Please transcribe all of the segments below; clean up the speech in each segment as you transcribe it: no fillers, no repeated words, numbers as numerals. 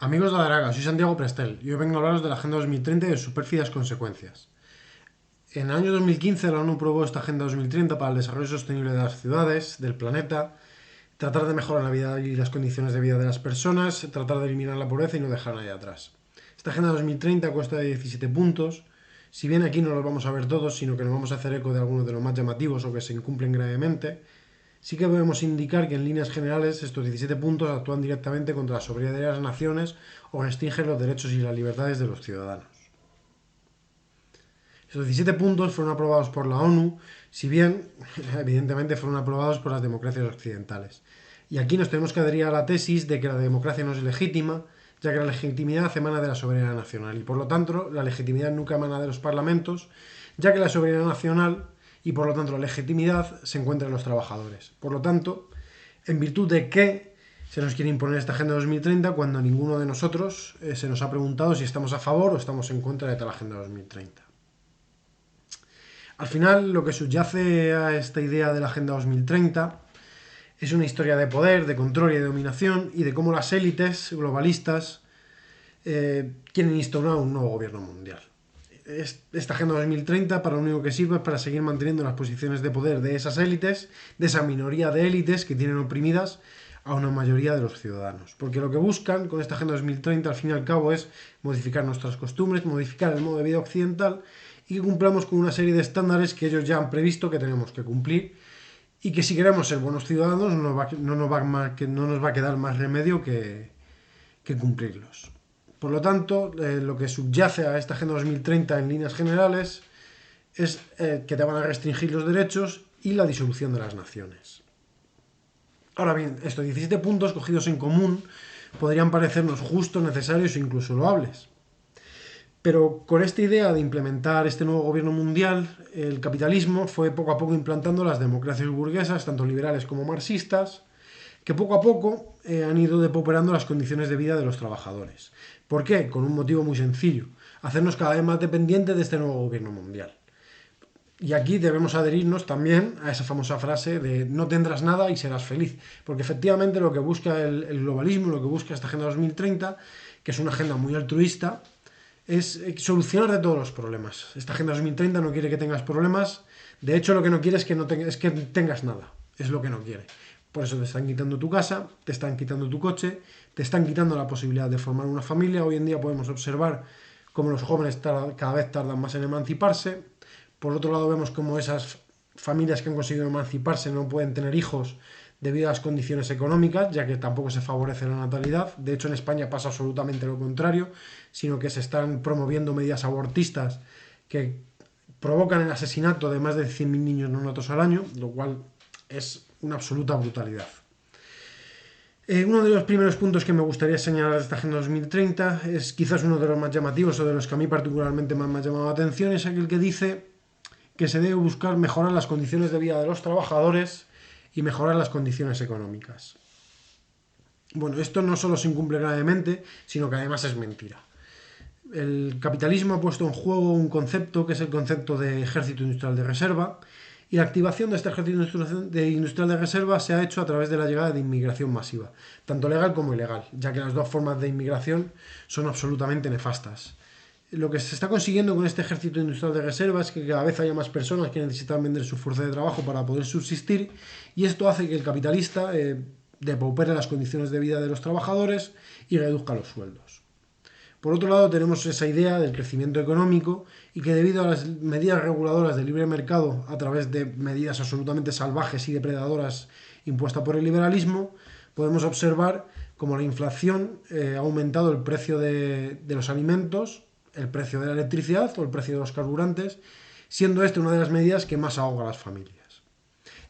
Amigos de la Draga, soy Santiago Prestel y hoy vengo a hablaros de la Agenda 2030 y de sus pérfidas consecuencias. En el año 2015 la ONU aprobó esta Agenda 2030 para el desarrollo sostenible de las ciudades, del planeta, tratar de mejorar la vida y las condiciones de vida de las personas, tratar de eliminar la pobreza y no dejar a nadie atrás. Esta Agenda 2030 consta de 17 puntos, si bien aquí no los vamos a ver todos, sino que nos vamos a hacer eco de algunos de los más llamativos o que se incumplen gravemente. Sí que podemos indicar que en líneas generales estos 17 puntos actúan directamente contra la soberanía de las naciones o restringen los derechos y las libertades de los ciudadanos. Estos 17 puntos fueron aprobados por la ONU, si bien evidentemente fueron aprobados por las democracias occidentales. Y aquí nos tenemos que adherir a la tesis de que la democracia no es legítima, ya que la legitimidad emana de la soberanía nacional y por lo tanto la legitimidad nunca emana de los parlamentos, ya que la soberanía nacional y por lo tanto la legitimidad se encuentra en los trabajadores. Por lo tanto, en virtud de qué se nos quiere imponer esta Agenda 2030 cuando ninguno de nosotros se nos ha preguntado si estamos a favor o estamos en contra de tal Agenda 2030. Al final, lo que subyace a esta idea de la Agenda 2030 es una historia de poder, de control y de dominación y de cómo las élites globalistas quieren instaurar un nuevo gobierno mundial. Esta Agenda 2030 para lo único que sirve es para seguir manteniendo las posiciones de poder de esas élites, de esa minoría de élites que tienen oprimidas a una mayoría de los ciudadanos. Porque lo que buscan con esta Agenda 2030 al fin y al cabo es modificar nuestras costumbres, modificar el modo de vida occidental y que cumplamos con una serie de estándares que ellos ya han previsto que tenemos que cumplir y que si queremos ser buenos ciudadanos no nos va a quedar más remedio que cumplirlos. Por lo tanto, lo que subyace a esta Agenda 2030 en líneas generales es que te van a restringir los derechos y la disolución de las naciones. Ahora bien, estos 17 puntos cogidos en común podrían parecernos justos, necesarios e incluso loables. Pero con esta idea de implementar este nuevo gobierno mundial, el capitalismo fue poco a poco implantando las democracias burguesas, tanto liberales como marxistas, que poco a poco han ido depauperando las condiciones de vida de los trabajadores. ¿Por qué? Con un motivo muy sencillo, hacernos cada vez más dependientes de este nuevo gobierno mundial. Y aquí debemos adherirnos también a esa famosa frase de no tendrás nada y serás feliz. Porque efectivamente lo que busca el globalismo, lo que busca esta Agenda 2030, que es una agenda muy altruista, es solucionar de todos los problemas. Esta Agenda 2030 no quiere que tengas problemas, de hecho lo que no quiere es que, es que tengas nada, es lo que no quiere. Por eso te están quitando tu casa, te están quitando tu coche, te están quitando la posibilidad de formar una familia. Hoy en día podemos observar cómo los jóvenes cada vez tardan más en emanciparse. Por otro lado vemos cómo esas familias que han conseguido emanciparse no pueden tener hijos debido a las condiciones económicas, ya que tampoco se favorece la natalidad. De hecho, en España pasa absolutamente lo contrario, sino que se están promoviendo medidas abortistas que provocan el asesinato de más de 100.000 niños no natos al año, lo cual es una absoluta brutalidad. Uno de los primeros puntos que me gustaría señalar de esta Agenda 2030 es quizás uno de los más llamativos o de los que a mí particularmente más me ha llamado la atención, es aquel que dice que se debe buscar mejorar las condiciones de vida de los trabajadores y mejorar las condiciones económicas. Bueno, esto no solo se incumple gravemente, sino que además es mentira. El capitalismo ha puesto en juego un concepto que es el concepto de ejército industrial de reserva, y la activación de este ejército industrial de reserva se ha hecho a través de la llegada de inmigración masiva, tanto legal como ilegal, ya que las dos formas de inmigración son absolutamente nefastas. Lo que se está consiguiendo con este ejército industrial de reserva es que cada vez haya más personas que necesitan vender su fuerza de trabajo para poder subsistir, y esto hace que el capitalista depaupere las condiciones de vida de los trabajadores y reduzca los sueldos. Por otro lado, tenemos esa idea del crecimiento económico y que debido a las medidas reguladoras del libre mercado a través de medidas absolutamente salvajes y depredadoras impuestas por el liberalismo, podemos observar cómo la inflación ha aumentado el precio de los alimentos, el precio de la electricidad o el precio de los carburantes, siendo esta una de las medidas que más ahoga a las familias.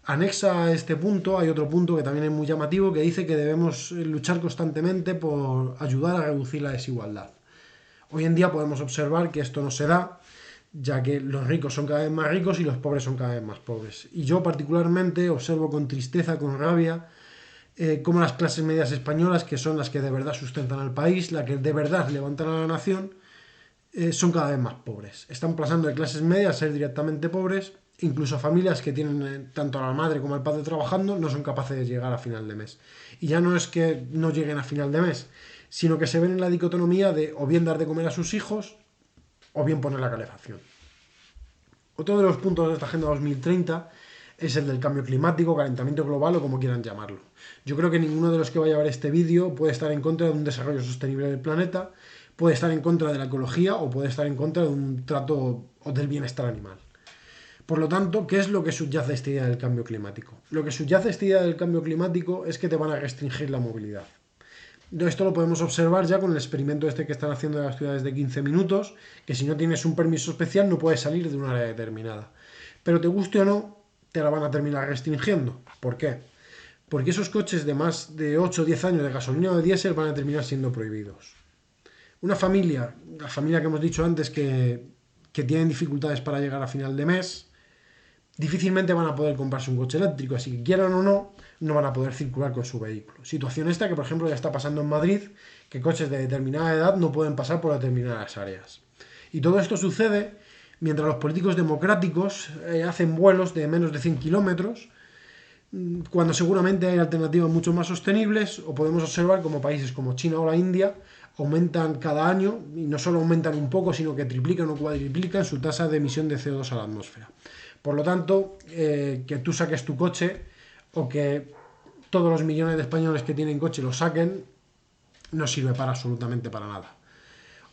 Anexa a este punto hay otro punto que también es muy llamativo, que dice que debemos luchar constantemente por ayudar a reducir la desigualdad. Hoy en día podemos observar que esto no se da, ya que los ricos son cada vez más ricos y los pobres son cada vez más pobres. Y yo particularmente observo con tristeza, con rabia, cómo las clases medias españolas, que son las que de verdad sustentan al país, las que de verdad levantan a la nación, son cada vez más pobres. Están pasando de clases medias a ser directamente pobres. Incluso familias que tienen tanto a la madre como al padre trabajando no son capaces de llegar a final de mes. Y ya no es que no lleguen a final de mes, sino que se ven en la dicotomía de o bien dar de comer a sus hijos o bien poner la calefacción. Otro de los puntos de esta Agenda 2030 es el del cambio climático, calentamiento global o como quieran llamarlo. Yo creo que ninguno de los que vaya a ver este vídeo puede estar en contra de un desarrollo sostenible del planeta, puede estar en contra de la ecología o puede estar en contra de un trato o del bienestar animal. Por lo tanto, ¿qué es lo que subyace a esta idea del cambio climático? Lo que subyace a esta idea del cambio climático es que te van a restringir la movilidad. Esto lo podemos observar ya con el experimento este que están haciendo en las ciudades de 15 minutos, que si no tienes un permiso especial no puedes salir de un área determinada. Pero te guste o no, te la van a terminar restringiendo. ¿Por qué? Porque esos coches de más de 8 o 10 años de gasolina o de diésel van a terminar siendo prohibidos. Una familia, la familia que hemos dicho antes que tienen dificultades para llegar a final de mes, difícilmente van a poder comprarse un coche eléctrico, así que quieran o no, no van a poder circular con su vehículo. Situación esta que, por ejemplo, ya está pasando en Madrid, que coches de determinada edad no pueden pasar por determinadas áreas. Y todo esto sucede mientras los políticos democráticos hacen vuelos de menos de 100 kilómetros, cuando seguramente hay alternativas mucho más sostenibles, o podemos observar como países como China o la India aumentan cada año, y no solo aumentan un poco, sino que triplican o cuadriplican su tasa de emisión de CO2 a la atmósfera. Por lo tanto, que tú saques tu coche o que todos los millones de españoles que tienen coche lo saquen, no sirve para absolutamente para nada.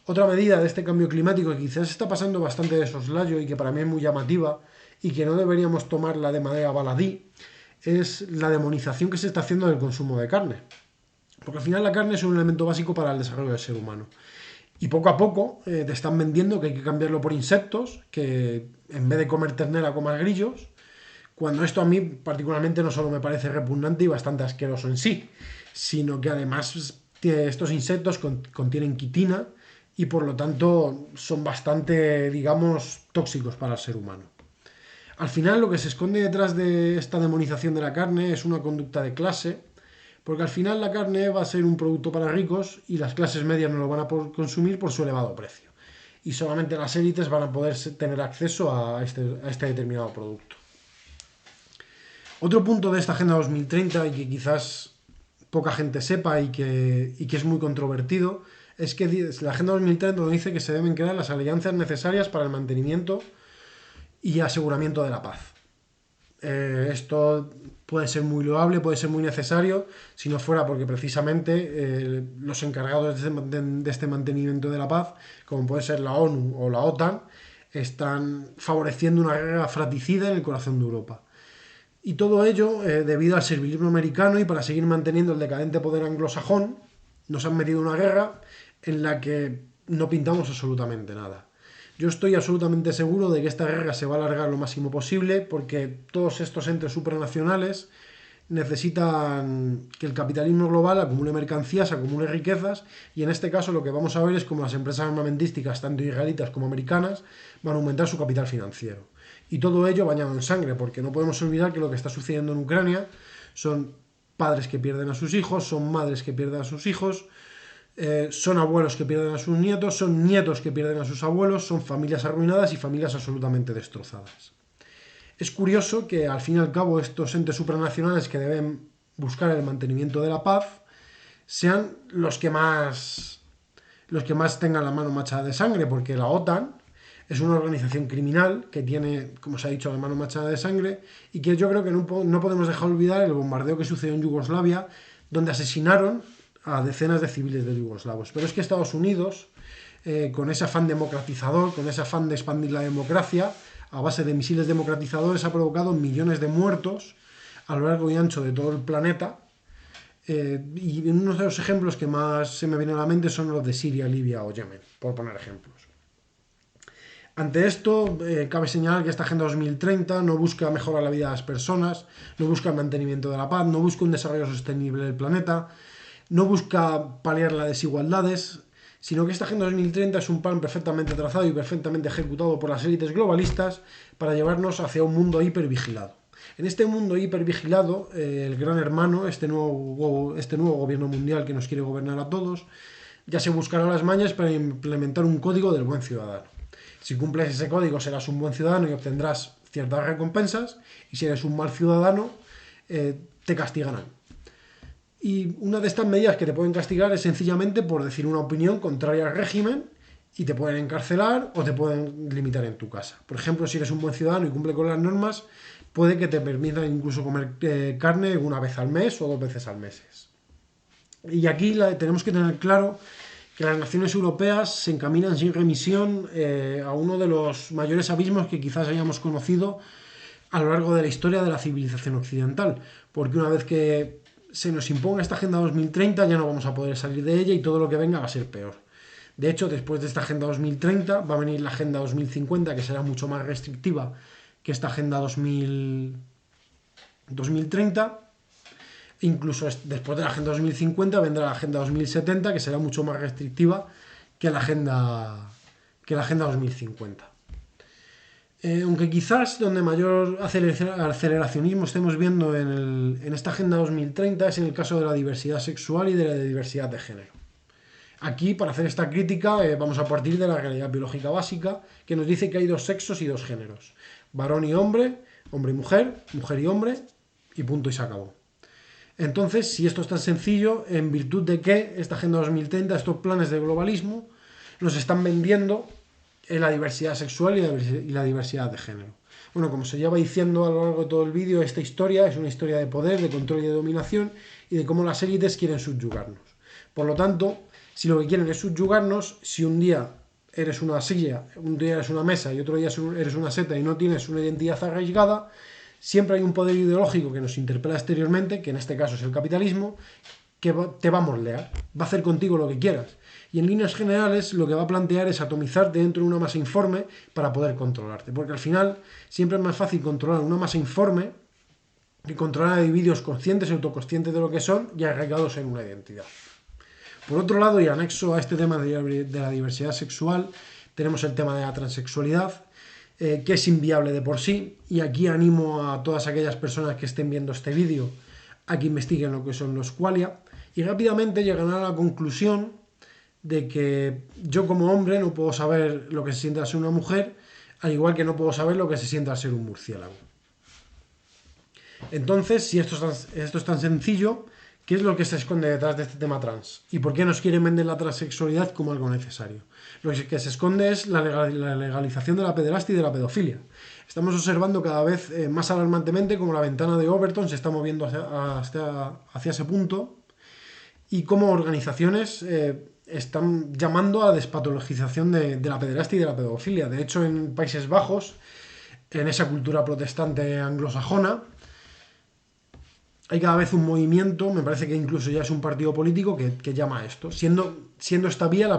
Otra medida de este cambio climático que quizás está pasando bastante de soslayo y que para mí es muy llamativa y que no deberíamos tomarla de manera baladí, es la demonización que se está haciendo del consumo de carne. Porque al final la carne es un elemento básico para el desarrollo del ser humano. Y poco a poco te están vendiendo que hay que cambiarlo por insectos, que en vez de comer ternera comas grillos, cuando esto a mí particularmente no solo me parece repugnante y bastante asqueroso en sí, sino que además estos insectos contienen quitina y por lo tanto son bastante, digamos, tóxicos para el ser humano. Al final lo que se esconde detrás de esta demonización de la carne es una conducta de clase, porque al final la carne va a ser un producto para ricos y las clases medias no lo van a poder consumir por su elevado precio. Y solamente las élites van a poder tener acceso a este determinado producto. Otro punto de esta Agenda 2030 y que quizás poca gente sepa y que es muy controvertido es que la Agenda 2030 nos dice que se deben crear las alianzas necesarias para el mantenimiento y aseguramiento de la paz. Esto puede ser muy loable, puede ser muy necesario, si no fuera porque precisamente los encargados de este mantenimiento de la paz, como puede ser la ONU o la OTAN, están favoreciendo una guerra fratricida en el corazón de Europa. Y todo ello debido al servilismo americano y para seguir manteniendo el decadente poder anglosajón, nos han metido una guerra en la que no pintamos absolutamente nada. Yo estoy absolutamente seguro de que esta guerra se va a alargar lo máximo posible porque todos estos entes supranacionales necesitan que el capitalismo global acumule mercancías, acumule riquezas y en este caso lo que vamos a ver es cómo las empresas armamentísticas, tanto israelitas como americanas, van a aumentar su capital financiero. Y todo ello bañado en sangre, porque no podemos olvidar que lo que está sucediendo en Ucrania son padres que pierden a sus hijos, son madres que pierden a sus hijos, son abuelos que pierden a sus nietos, son nietos que pierden a sus abuelos, son familias arruinadas y familias absolutamente destrozadas. Es curioso que al fin y al cabo estos entes supranacionales que deben buscar el mantenimiento de la paz sean los que más tengan la mano manchada de sangre, porque la OTAN es una organización criminal que tiene, como se ha dicho, la mano manchada de sangre y que yo creo que no podemos dejar de olvidar el bombardeo que sucedió en Yugoslavia, donde asesinaron a decenas de civiles de yugoslavos. Pero es que Estados Unidos, con ese afán democratizador, con ese afán de expandir la democracia, a base de misiles democratizadores, ha provocado millones de muertos a lo largo y ancho de todo el planeta. Y uno de los ejemplos que más se me viene a la mente son los de Siria, Libia o Yemen, por poner ejemplos. Ante esto, cabe señalar que esta Agenda 2030 no busca mejorar la vida de las personas, no busca el mantenimiento de la paz, no busca un desarrollo sostenible del planeta, no busca paliar las desigualdades, sino que esta Agenda 2030 es un plan perfectamente trazado y perfectamente ejecutado por las élites globalistas para llevarnos hacia un mundo hipervigilado. En este mundo hipervigilado, el gran hermano, este nuevo gobierno mundial que nos quiere gobernar a todos, ya se buscará las mañas para implementar un código del buen ciudadano. Si cumples ese código serás un buen ciudadano y obtendrás ciertas recompensas, y si eres un mal ciudadano, te castigarán. Y una de estas medidas que te pueden castigar es sencillamente por decir una opinión contraria al régimen y te pueden encarcelar o te pueden limitar en tu casa. Por ejemplo, si eres un buen ciudadano y cumple con las normas, puede que te permitan incluso comer carne una vez al mes o 2 veces al mes. Y aquí tenemos que tener claro que las naciones europeas se encaminan sin remisión a uno de los mayores abismos que quizás hayamos conocido a lo largo de la historia de la civilización occidental, porque una vez que se nos imponga esta Agenda 2030 ya no vamos a poder salir de ella y todo lo que venga va a ser peor. De hecho, después de esta Agenda 2030 va a venir la Agenda 2050, que será mucho más restrictiva que esta Agenda 2030. Incluso después de la Agenda 2050 vendrá la Agenda 2070, que será mucho más restrictiva que la Agenda 2050. Aunque quizás donde mayor aceleracionismo estemos viendo en esta Agenda 2030 es en el caso de la diversidad sexual y de la diversidad de género. Aquí, para hacer esta crítica, vamos a partir de la realidad biológica básica, que nos dice que hay 2 sexos y 2 géneros. Varón y hombre, hombre y mujer y hombre, y punto y se acabó. Entonces, si esto es tan sencillo, en virtud de que esta Agenda 2030, estos planes de globalismo, nos están vendiendo la diversidad sexual y la diversidad de género. Bueno, como se lleva diciendo a lo largo de todo el vídeo, esta historia es una historia de poder, de control y de dominación y de cómo las élites quieren subyugarnos. Por lo tanto, si lo que quieren es subyugarnos, si un día eres una silla, un día eres una mesa y otro día eres una seta y no tienes una identidad arraigada, siempre hay un poder ideológico que nos interpela exteriormente, que en este caso es el capitalismo, que te va a moldear, va a hacer contigo lo que quieras. Y en líneas generales lo que va a plantear es atomizarte dentro de una masa informe para poder controlarte. Porque al final siempre es más fácil controlar una masa informe que controlar a individuos conscientes y autoconscientes de lo que son y arraigados en una identidad. Por otro lado, y anexo a este tema de la diversidad sexual, tenemos el tema de la transexualidad, que es inviable de por sí. Y aquí animo a todas aquellas personas que estén viendo este vídeo a que investiguen lo que son los qualia y rápidamente llegarán a la conclusión de que yo como hombre no puedo saber lo que se siente al ser una mujer, al igual que no puedo saber lo que se siente al ser un murciélago. Entonces, si esto es tan sencillo, ¿qué es lo que se esconde detrás de este tema trans? ¿Y por qué nos quieren vender la transexualidad como algo necesario? Lo que se esconde es la legalización de la pederastia y de la pedofilia. Estamos observando cada vez más alarmantemente cómo la ventana de Overton se está moviendo hacia ese punto y cómo organizaciones están llamando a la despatologización de la pederastia y de la pedofilia. De hecho, en Países Bajos, en esa cultura protestante anglosajona, hay cada vez un movimiento, me parece que incluso ya es un partido político que llama a esto, siendo esta vía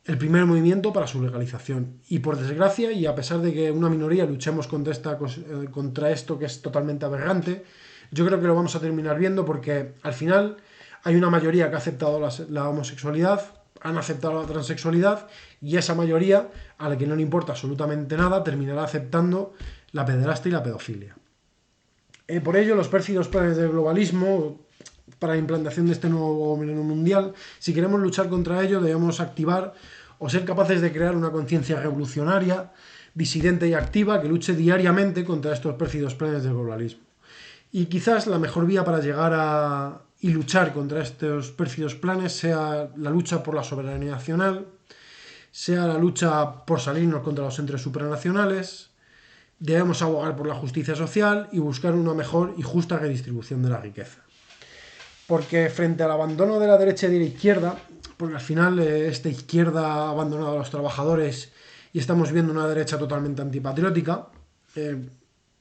el primer movimiento para su legalización. Y por desgracia, y a pesar de que una minoría luchemos contra esto que es totalmente aberrante, yo creo que lo vamos a terminar viendo porque al final hay una mayoría que ha aceptado la homosexualidad, han aceptado la transexualidad y esa mayoría, a la que no le importa absolutamente nada, terminará aceptando la pederastia y la pedofilia. Por ello, los pérfidos planes del globalismo para la implantación de este nuevo orden mundial, si queremos luchar contra ello, debemos activar o ser capaces de crear una conciencia revolucionaria, disidente y activa que luche diariamente contra estos pérfidos planes del globalismo. Y quizás la mejor vía para llegar y luchar contra estos pérfidos planes sea la lucha por la soberanía nacional, sea la lucha por salirnos contra los entes supranacionales. Debemos abogar por la justicia social y buscar una mejor y justa redistribución de la riqueza. Porque frente al abandono de la derecha y de la izquierda, porque al final esta izquierda ha abandonado a los trabajadores y estamos viendo una derecha totalmente antipatriótica,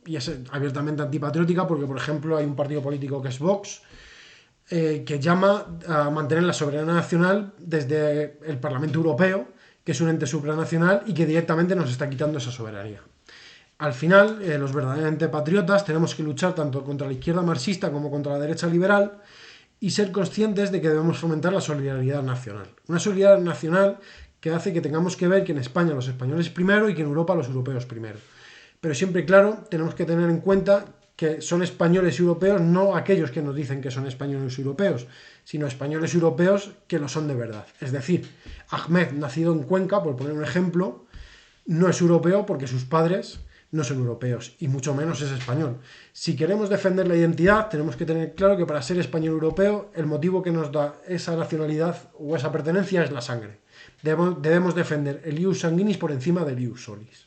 y es abiertamente antipatriótica porque, por ejemplo, hay un partido político que es Vox, que llama a mantener la soberanía nacional desde el Parlamento Europeo, que es un ente supranacional y que directamente nos está quitando esa soberanía. Al final, los verdaderamente patriotas tenemos que luchar tanto contra la izquierda marxista como contra la derecha liberal y ser conscientes de que debemos fomentar la solidaridad nacional. Una solidaridad nacional que hace que tengamos que ver que en España los españoles primero y que en Europa los europeos primero. Pero siempre, claro, tenemos que tener en cuenta que son españoles y europeos no aquellos que nos dicen que son españoles y europeos, sino españoles y europeos que lo son de verdad. Es decir, Ahmed, nacido en Cuenca, por poner un ejemplo, no es europeo porque sus padres no son europeos, y mucho menos es español. Si queremos defender la identidad, tenemos que tener claro que para ser español europeo, el motivo que nos da esa nacionalidad o esa pertenencia es la sangre. Debemos defender el ius sanguinis por encima del ius solis.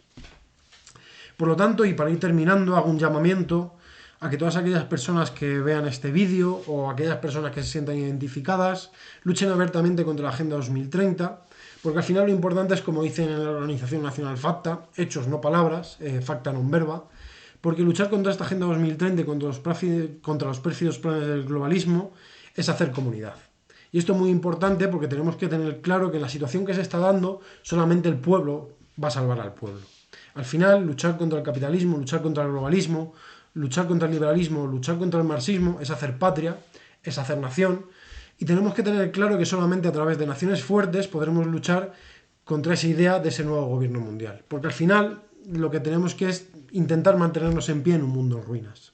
Por lo tanto, y para ir terminando, hago un llamamiento a que todas aquellas personas que vean este vídeo o aquellas personas que se sientan identificadas luchen abiertamente contra la Agenda 2030, porque al final lo importante es, como dicen en la Organización Nacional FACTA, hechos no palabras, facta non verba, porque luchar contra esta Agenda 2030 y contra los pérfidos planes del globalismo es hacer comunidad. Y esto es muy importante porque tenemos que tener claro que en la situación que se está dando, solamente el pueblo va a salvar al pueblo. Al final, luchar contra el capitalismo, luchar contra el globalismo, luchar contra el liberalismo, luchar contra el marxismo, es hacer patria, es hacer nación, y tenemos que tener claro que solamente a través de naciones fuertes podremos luchar contra esa idea de ese nuevo gobierno mundial. Porque al final lo que tenemos que es intentar mantenernos en pie en un mundo en ruinas.